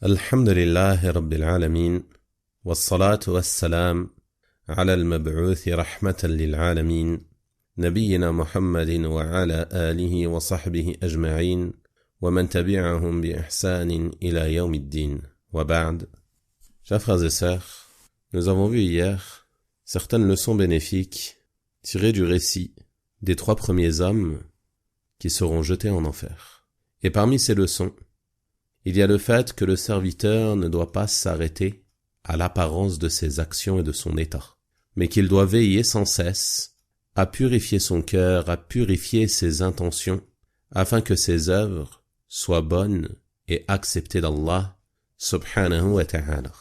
الحمد لله رب العالمين والصلاة والسلام على المبعوث رحمة للعالمين نبينا محمد وعلى آله وصحبه أجمعين ومن تبعهم بإحسان إلى يوم الدين وبعد. Chers frères et sœurs, nous avons vu hier certaines leçons bénéfiques tirées du récit des 3 premiers hommes qui seront jetés en enfer. Et parmi ces leçons, il y a le fait que le serviteur ne doit pas s'arrêter à l'apparence de ses actions et de son état, mais qu'il doit veiller sans cesse à purifier son cœur, à purifier ses intentions, afin que ses œuvres soient bonnes et acceptées d'Allah subhanahu wa ta'ala.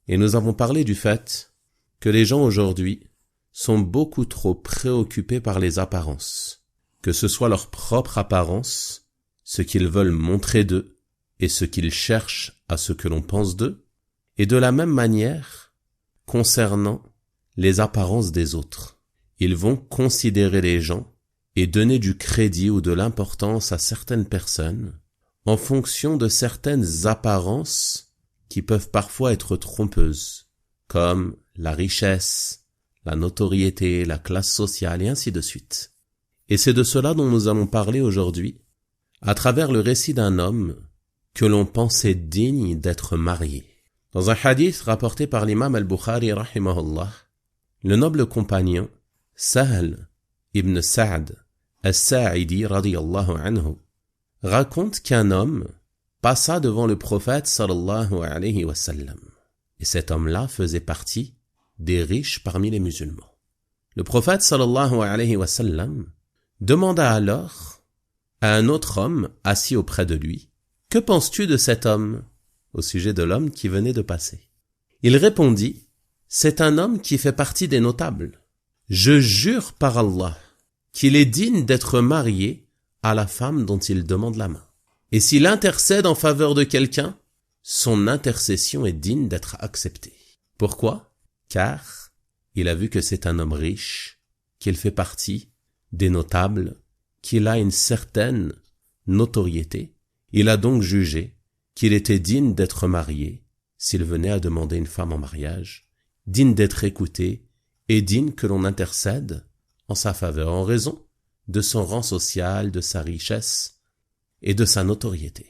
Et nous avons parlé du fait que les gens aujourd'hui sont beaucoup trop préoccupés par les apparences, que ce soit leur propre apparence, ce qu'ils veulent montrer d'eux, et ce qu'ils cherchent à ce que l'on pense d'eux, et de la même manière, concernant les apparences des autres. Ils vont considérer les gens et donner du crédit ou de l'importance à certaines personnes en fonction de certaines apparences qui peuvent parfois être trompeuses, comme la richesse, la notoriété, la classe sociale et ainsi de suite. Et c'est de cela dont nous allons parler aujourd'hui, à travers le récit d'un homme que l'on pensait digne d'être marié. Dans un hadith rapporté par l'imam al-Bukhari rahimahullah, le noble compagnon Sahl ibn Sa'd al-Sa'idi radiyallahu anhu raconte qu'un homme passa devant le prophète sallallahu alayhi wa sallam. Et cet homme-là faisait partie des riches parmi les musulmans. Le prophète sallallahu alayhi wa sallam demanda alors à un autre homme assis auprès de lui: « Que penses-tu de cet homme ?» au sujet de l'homme qui venait de passer. Il répondit: « C'est un homme qui fait partie des notables. Je jure par Allah qu'il est digne d'être marié à la femme dont il demande la main. Et s'il intercède en faveur de quelqu'un, son intercession est digne d'être acceptée. » Pourquoi? Car il a vu que c'est un homme riche, qu'il fait partie des notables, qu'il a une certaine notoriété. Il a donc jugé qu'il était digne d'être marié s'il venait à demander une femme en mariage, digne d'être écouté et digne que l'on intercède en sa faveur en raison de son rang social, de sa richesse et de sa notoriété.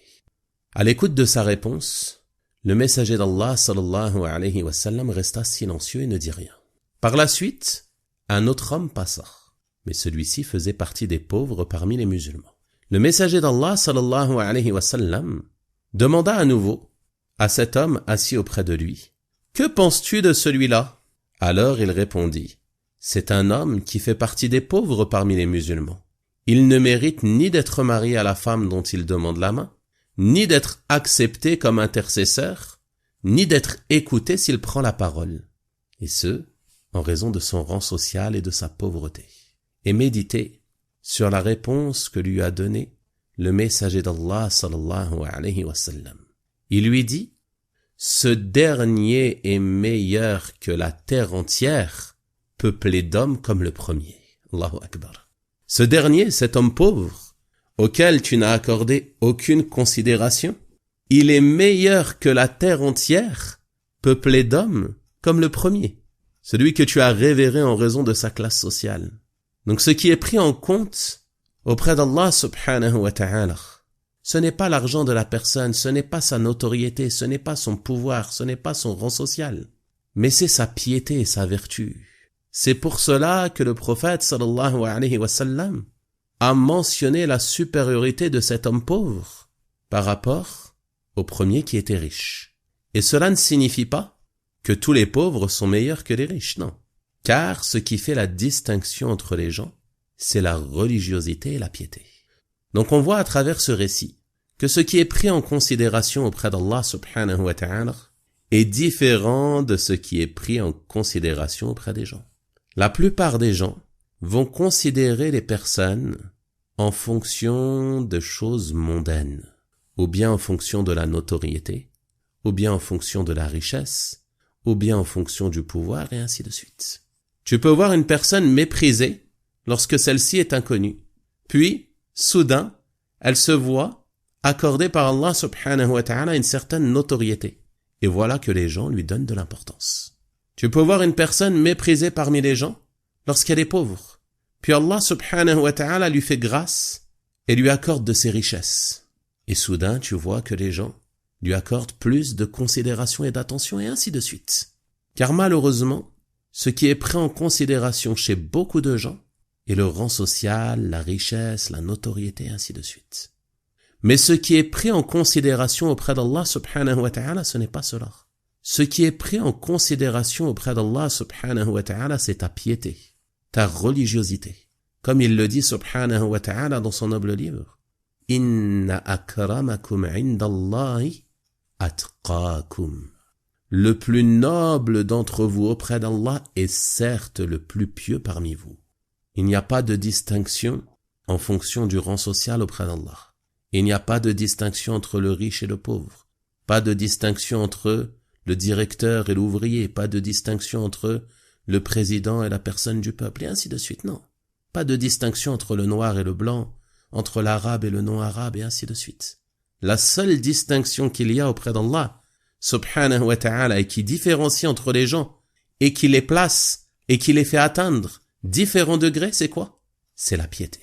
À l'écoute de sa réponse, le messager d'Allah sallallahu alayhi wa sallam resta silencieux et ne dit rien. Par la suite, un autre homme passa, mais celui-ci faisait partie des pauvres parmi les musulmans. Le messager d'Allah sallallahu alayhi wa sallam demanda à nouveau à cet homme assis auprès de lui: « Que penses-tu de celui-là » Alors il répondit: « C'est un homme qui fait partie des pauvres parmi les musulmans. Il ne mérite ni d'être marié à la femme dont il demande la main, ni d'être accepté comme intercesseur, ni d'être écouté s'il prend la parole. Et ce, en raison de son rang social et de sa pauvreté. » Et méditez sur la réponse que lui a donnée le messager d'Allah sallallahu alayhi wa sallam. Il lui dit: « Ce dernier est meilleur que la terre entière, peuplée d'hommes comme le premier. » Allahu Akbar. Ce dernier, cet homme pauvre, auquel tu n'as accordé aucune considération, il est meilleur que la terre entière, peuplée d'hommes comme le premier, celui que tu as révéré en raison de sa classe sociale. Donc ce qui est pris en compte auprès d'Allah subhanahu wa ta'ala, ce n'est pas l'argent de la personne, ce n'est pas sa notoriété, ce n'est pas son pouvoir, ce n'est pas son rang social, mais c'est sa piété et sa vertu. C'est pour cela que le prophète sallallahu alayhi wa sallam a mentionné la supériorité de cet homme pauvre par rapport au premier qui était riche. Et cela ne signifie pas que tous les pauvres sont meilleurs que les riches, non. Car ce qui fait la distinction entre les gens, c'est la religiosité et la piété. Donc on voit à travers ce récit que ce qui est pris en considération auprès d'Allah subhanahu wa ta'ala est différent de ce qui est pris en considération auprès des gens. La plupart des gens vont considérer les personnes en fonction de choses mondaines, ou bien en fonction de la notoriété, ou bien en fonction de la richesse, ou bien en fonction du pouvoir, et ainsi de suite. Tu peux voir une personne méprisée lorsque celle-ci est inconnue. Puis, soudain, elle se voit accordé par Allah subhanahu wa ta'ala une certaine notoriété. Et voilà que les gens lui donnent de l'importance. Tu peux voir une personne méprisée parmi les gens lorsqu'elle est pauvre. Puis Allah subhanahu wa ta'ala lui fait grâce et lui accorde de ses richesses. Et soudain, tu vois que les gens lui accordent plus de considération et d'attention et ainsi de suite. Car malheureusement, ce qui est pris en considération chez beaucoup de gens est le rang social, la richesse, la notoriété et ainsi de suite. Mais ce qui est pris en considération auprès d'Allah subhanahu wa ta'ala, ce n'est pas cela. Ce qui est pris en considération auprès d'Allah subhanahu wa ta'ala, c'est ta piété, ta religiosité. Comme il le dit subhanahu wa ta'ala dans son noble livre, « Inna akramakum indallahi atqakum » Le plus noble d'entre vous auprès d'Allah est certes le plus pieux parmi vous. Il n'y a pas de distinction en fonction du rang social auprès d'Allah. Il n'y a pas de distinction entre le riche et le pauvre. Pas de distinction entre le directeur et l'ouvrier. Pas de distinction entre le président et la personne du peuple. Et ainsi de suite, non. Pas de distinction entre le noir et le blanc, entre l'arabe et le non-arabe, et ainsi de suite. La seule distinction qu'il y a auprès d'Allah, subhanahu wa ta'ala, et qui différencie entre les gens, et qui les place, et qui les fait atteindre différents degrés, c'est quoi? C'est la piété.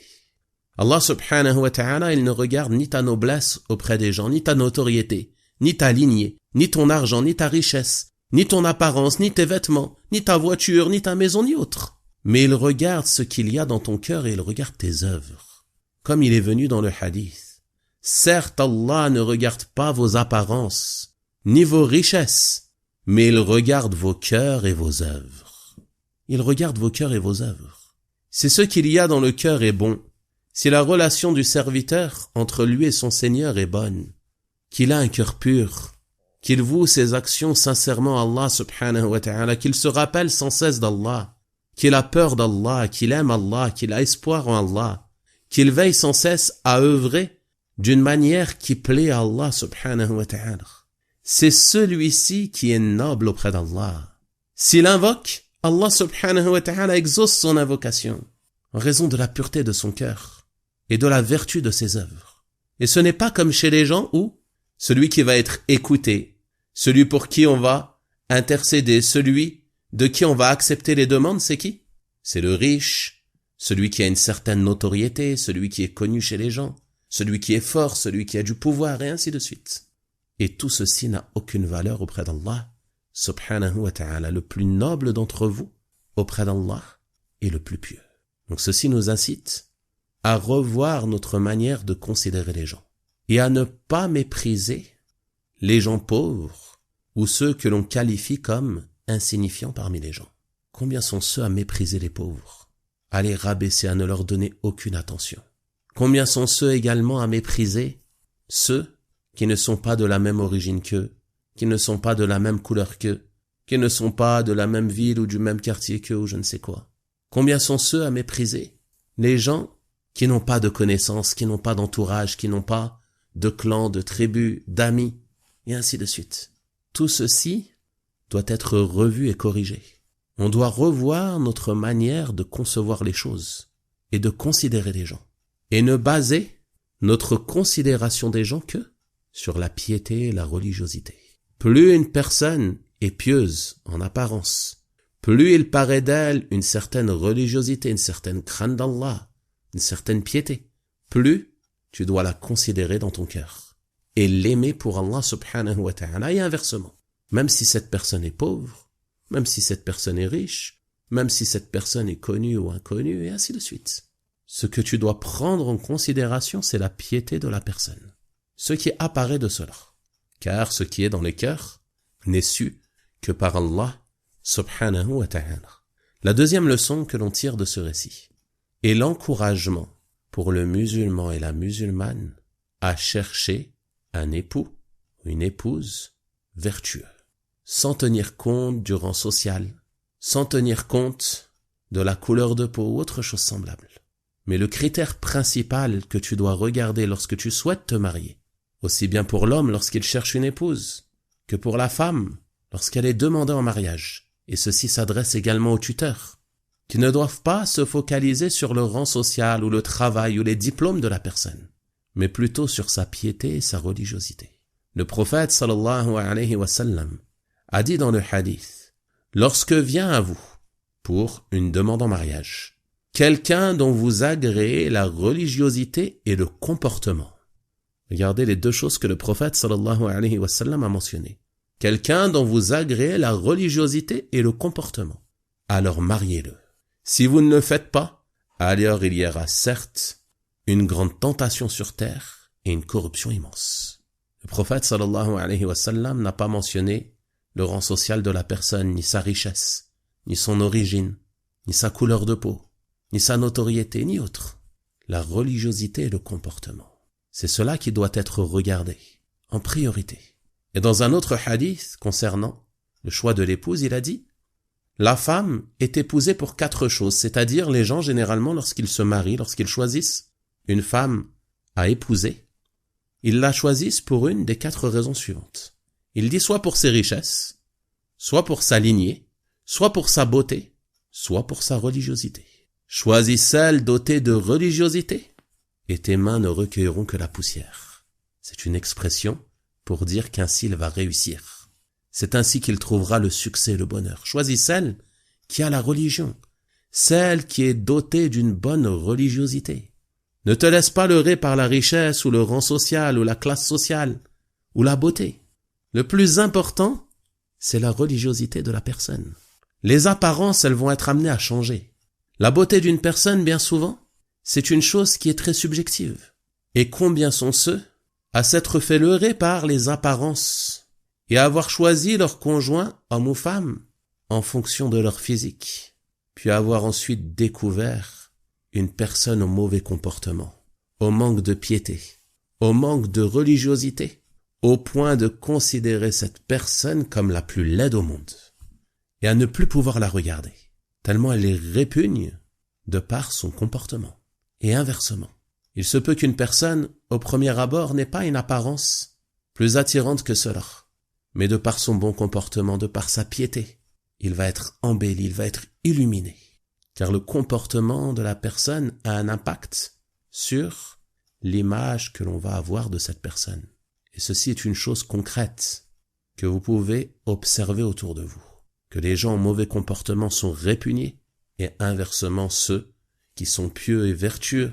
Allah subhanahu wa ta'ala, il ne regarde ni ta noblesse auprès des gens, ni ta notoriété, ni ta lignée, ni ton argent, ni ta richesse, ni ton apparence, ni tes vêtements, ni ta voiture, ni ta maison, ni autre. Mais il regarde ce qu'il y a dans ton cœur et il regarde tes œuvres. Comme il est venu dans le hadith. Certes, Allah ne regarde pas vos apparences, ni vos richesses, mais il regarde vos cœurs et vos œuvres. Il regarde vos cœurs et vos œuvres. Si ce qu'il y a dans le cœur est bon, si la relation du serviteur entre lui et son Seigneur est bonne, qu'il a un cœur pur, qu'il voue ses actions sincèrement à Allah subhanahu wa ta'ala, qu'il se rappelle sans cesse d'Allah, qu'il a peur d'Allah, qu'il aime Allah, qu'il a espoir en Allah, qu'il veille sans cesse à œuvrer d'une manière qui plaît à Allah subhanahu wa ta'ala. C'est celui-ci qui est noble auprès d'Allah. S'il invoque, Allah subhanahu wa ta'ala exauce son invocation en raison de la pureté de son cœur et de la vertu de ses œuvres. Et ce n'est pas comme chez les gens où celui qui va être écouté, celui pour qui on va intercéder, celui de qui on va accepter les demandes, c'est qui? C'est le riche, celui qui a une certaine notoriété, celui qui est connu chez les gens, celui qui est fort, celui qui a du pouvoir, et ainsi de suite. Et tout ceci n'a aucune valeur auprès d'Allah, subhanahu wa ta'ala. Le plus noble d'entre vous, auprès d'Allah, est le plus pieux. Donc ceci nous incite à revoir notre manière de considérer les gens et à ne pas mépriser les gens pauvres ou ceux que l'on qualifie comme insignifiants parmi les gens. Combien sont ceux à mépriser les pauvres, à les rabaisser, à ne leur donner aucune attention? Combien sont ceux également à mépriser ceux qui ne sont pas de la même origine qu'eux, qui ne sont pas de la même couleur qu'eux, qui ne sont pas de la même ville ou du même quartier qu'eux ou je ne sais quoi? Combien sont ceux à mépriser les gens qui n'ont pas de connaissances, qui n'ont pas d'entourage, qui n'ont pas de clan, de tribu, d'amis, et ainsi de suite. Tout ceci doit être revu et corrigé. On doit revoir notre manière de concevoir les choses et de considérer les gens, et ne baser notre considération des gens que sur la piété et la religiosité. Plus une personne est pieuse en apparence, plus il paraît d'elle une certaine religiosité, une certaine crainte d'Allah, une certaine piété, plus tu dois la considérer dans ton cœur et l'aimer pour Allah subhanahu wa ta'ala, et inversement. Même si cette personne est pauvre, même si cette personne est riche, même si cette personne est connue ou inconnue, et ainsi de suite. Ce que tu dois prendre en considération, c'est la piété de la personne, ce qui apparaît de cela. Car ce qui est dans les cœurs n'est su que par Allah subhanahu wa ta'ala. La deuxième leçon que l'on tire de ce récit est l'encouragement pour le musulman et la musulmane à chercher un époux ou une épouse vertueux, sans tenir compte du rang social, sans tenir compte de la couleur de peau ou autre chose semblable. Mais le critère principal que tu dois regarder lorsque tu souhaites te marier, aussi bien pour l'homme lorsqu'il cherche une épouse, que pour la femme lorsqu'elle est demandée en mariage, et ceci s'adresse également aux tuteurs, qui ne doivent pas se focaliser sur le rang social ou le travail ou les diplômes de la personne, mais plutôt sur sa piété et sa religiosité. Le prophète sallallahu alayhi wa sallam a dit dans le hadith, lorsque vient à vous, pour une demande en mariage, quelqu'un dont vous agréez la religiosité et le comportement. Regardez les deux choses que le prophète sallallahu alayhi wa sallam a mentionnées. Quelqu'un dont vous agréez la religiosité et le comportement. Alors mariez-le. Si vous ne le faites pas, alors il y aura certes une grande tentation sur terre et une corruption immense. Le prophète sallallahu alayhi wa sallam n'a pas mentionné le rang social de la personne, ni sa richesse, ni son origine, ni sa couleur de peau, ni sa notoriété, ni autre. La religiosité et le comportement. C'est cela qui doit être regardé en priorité. Et dans un autre hadith concernant le choix de l'épouse, il a dit « La femme est épousée pour 4 choses, c'est-à-dire les gens généralement lorsqu'ils se marient, lorsqu'ils choisissent une femme à épouser, ils la choisissent pour une des 4 raisons suivantes. Il dit soit pour ses richesses, soit pour sa lignée, soit pour sa beauté, soit pour sa religiosité. Choisis celle dotée de religiosité, et tes mains ne recueilleront que la poussière. » C'est une expression pour dire qu'ainsi il va réussir. C'est ainsi qu'il trouvera le succès et le bonheur. Choisis celle qui a la religion, celle qui est dotée d'une bonne religiosité. Ne te laisse pas leurrer par la richesse ou le rang social ou la classe sociale ou la beauté. Le plus important, c'est la religiosité de la personne. Les apparences, elles vont être amenées à changer. La beauté d'une personne, bien souvent, c'est une chose qui est très subjective. Et combien sont ceux à s'être fait leurrer par les apparences et à avoir choisi leur conjoint, homme ou femme, en fonction de leur physique, puis avoir ensuite découvert une personne au mauvais comportement, au manque de piété, au manque de religiosité, au point de considérer cette personne comme la plus laide au monde, et à ne plus pouvoir la regarder, tellement elle les répugne de par son comportement. Et inversement, il se peut qu'une personne, au premier abord, n'ait pas une apparence plus attirante que cela, mais de par son bon comportement, de par sa piété, il va être embelli, il va être illuminé. Car le comportement de la personne a un impact sur l'image que l'on va avoir de cette personne. Et ceci est une chose concrète que vous pouvez observer autour de vous. Que les gens au mauvais comportement sont répugnés et inversement ceux qui sont pieux et vertueux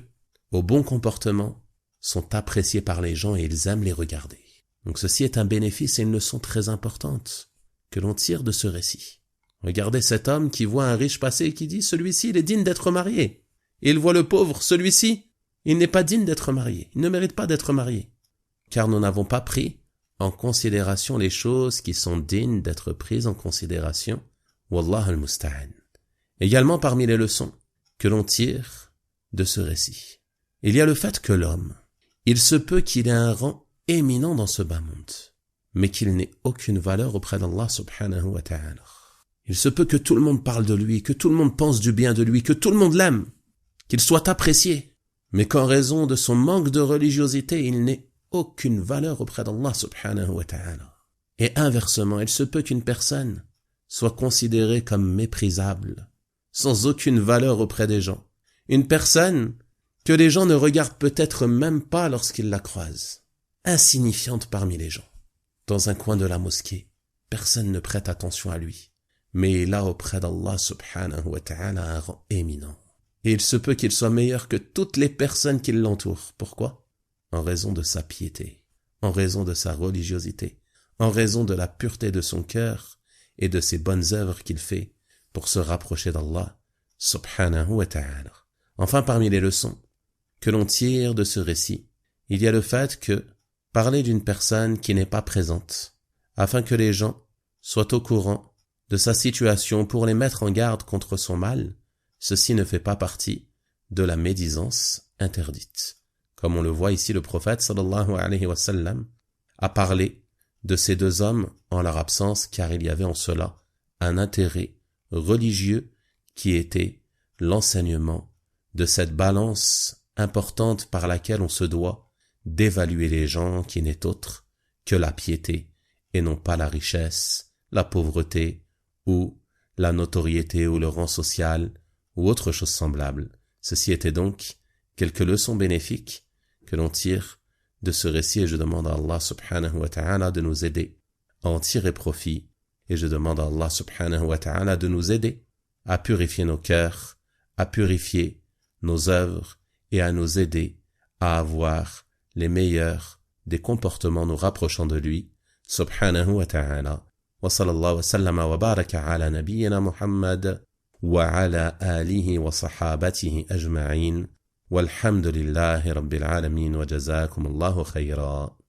au bon comportement sont appréciés par les gens et ils aiment les regarder. Donc ceci est un bénéfice et une leçon très importante que l'on tire de ce récit. Regardez cet homme qui voit un riche passer et qui dit « Celui-ci, il est digne d'être marié. » Et il voit le pauvre, celui-ci, il n'est pas digne d'être marié. Il ne mérite pas d'être marié. Car nous n'avons pas pris en considération les choses qui sont dignes d'être prises en considération. Wallah al-musta'an. Également parmi les leçons que l'on tire de ce récit, il y a le fait que l'homme, il se peut qu'il ait un rang éminent dans ce bas monde, mais qu'il n'ait aucune valeur auprès d'Allah subhanahu wa ta'ala. Il se peut que tout le monde parle de lui, que tout le monde pense du bien de lui, que tout le monde l'aime, qu'il soit apprécié, mais qu'en raison de son manque de religiosité, il n'ait aucune valeur auprès d'Allah subhanahu wa ta'ala. Et inversement, il se peut qu'une personne soit considérée comme méprisable, sans aucune valeur auprès des gens. Une personne que les gens ne regardent peut-être même pas lorsqu'ils la croisent. Insignifiante parmi les gens. Dans un coin de la mosquée, personne ne prête attention à lui. Mais là auprès d'Allah subhanahu wa ta'ala un rang éminent. Et il se peut qu'il soit meilleur que toutes les personnes qui l'entourent. Pourquoi? En raison de sa piété, en raison de sa religiosité, en raison de la pureté de son cœur et de ses bonnes œuvres qu'il fait pour se rapprocher d'Allah subhanahu wa ta'ala. Enfin, parmi les leçons que l'on tire de ce récit, il y a le fait que parler d'une personne qui n'est pas présente, afin que les gens soient au courant de sa situation pour les mettre en garde contre son mal, ceci ne fait pas partie de la médisance interdite. Comme on le voit ici, le prophète sallallahu alayhi wa sallam a parlé de ces 2 hommes en leur absence, car il y avait en cela un intérêt religieux qui était l'enseignement de cette balance importante par laquelle on se doit d'évaluer les gens qui n'est autre que la piété et non pas la richesse, la pauvreté ou la notoriété ou le rang social ou autre chose semblable. Ceci était donc quelques leçons bénéfiques que que l'on tire de ce récit et je demande à Allah subhanahu wa ta'ala de nous aider à en tirer profit et je demande à Allah subhanahu wa ta'ala de nous aider à purifier nos cœurs, à purifier nos œuvres et à nous aider à avoir les meilleurs des comportements nous rapprochant de lui subhanahu wa ta'ala. Wa sallallahu wa sallama wa baraka ala nabiyyina Muhammad wa ala alihi wa sahabatihi ajma'in walhamdulillahi rabbil alamin wa jazakum Allahu khayra.